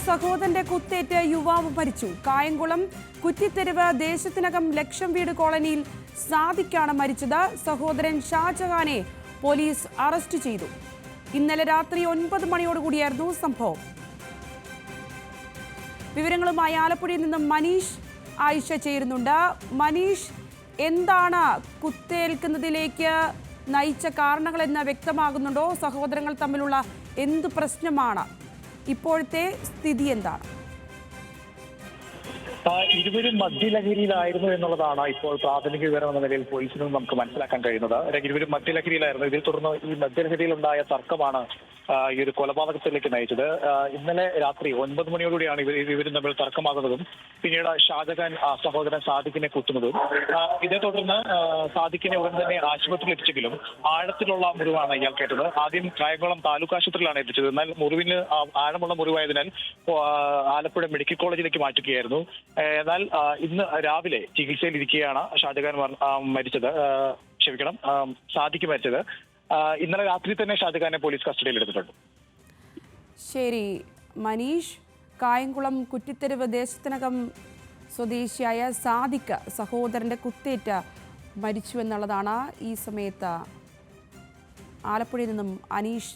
സഹോദരന്റെ കുത്തേറ്റ് യുവാവ് മരിച്ചു. കായംകുളം കുറ്റിത്തെരുവ് ദേശത്തിനകം ലക്ഷം വീട് കോളനിയിൽ സാദിഖാണ് മരിച്ചത്. സഹോദരൻ ഷാജഹാനെ പോലീസ് അറസ്റ്റ് ചെയ്തു. ഇന്നലെ രാത്രി 9 മണിയോടുകൂടിയായിരുന്നു സംഭവം. വിവരങ്ങളുമായി ആലപ്പുഴയിൽ നിന്നും മനീഷ് ആയിഷ ചേരുന്നുണ്ട്. മനീഷ്, എന്താണ് കുത്തേൽക്കുന്നതിലേക്ക് നയിച്ച കാരണങ്ങളെന്ന് വ്യക്തമാകുന്നുണ്ടോ? സഹോദരങ്ങൾ തമ്മിലുള്ള എന്ത് പ്രശ്നമാണ്? ഇപ്പോഴത്തെ സ്ഥിതി എന്താണ്? ഇരുവരും മദ്യലഹരിയിലായിരുന്നു എന്നുള്ളതാണ് ഇപ്പോൾ പ്രാഥമിക വിവരം എന്ന നിലയിൽ പോലീസിനും നമുക്ക് മനസ്സിലാക്കാൻ കഴിയുന്നത്. ഇരുവരും മദ്യലഹരിയിലായിരുന്നു. ഇതിൽ തുടർന്ന് ഈ മദ്യലഹരിയിലുണ്ടായ തർക്കമാണ് ഈ ഒരു കൊലപാതകത്തിലേക്ക് നയിച്ചത്. ഇന്നലെ രാത്രി 9 മണിയോടുകൂടിയാണ് ഇവരും തമ്മിൽ തർക്കമാകുന്നതും പിന്നീട് ഷാജഹാൻ സഹോദരൻ സാദിഖിനെ കുത്തുന്നതും. ഇതേ തുടർന്ന് സാദിഖിനെ ഉടൻ തന്നെ ആശുപത്രിയിൽ എത്തിച്ചെങ്കിലും ആഴത്തിലുള്ള മുറിവാണ് ഇയാൾക്കേറ്റത്. ആദ്യം കായംകുളം താലൂക്ക് ആശുപത്രിയിലാണ് എത്തിച്ചത്. എന്നാൽ മുറിവിന് ആഴമുള്ള മുറിവായതിനാൽ ആലപ്പുഴ മെഡിക്കൽ കോളേജിലേക്ക് മാറ്റുകയായിരുന്നു. എന്നാൽ ഇന്ന് രാവിലെ ചികിത്സയിലിരിക്കുകയാണ് ഷാജഹാൻ മരിച്ചത്. സാദിഖ് മരിച്ചത്. ഇന്നലെ രാത്രി തന്നെ ഷാജഹാനെ പോലീസ് കസ്റ്റഡിയിൽ എടുത്തിട്ടുണ്ട്. ശരി മനീഷ്, കായംകുളം കുറ്റിത്തെരുവ് ദേശത്തിനകം സ്വദേശിയായ സാദിഖ് സഹോദരന്റെ കുത്തേറ്റ് മരിച്ചു എന്നുള്ളതാണ് ഈ സമയത്ത് ആലപ്പുഴയിൽ നിന്നും അനീഷ്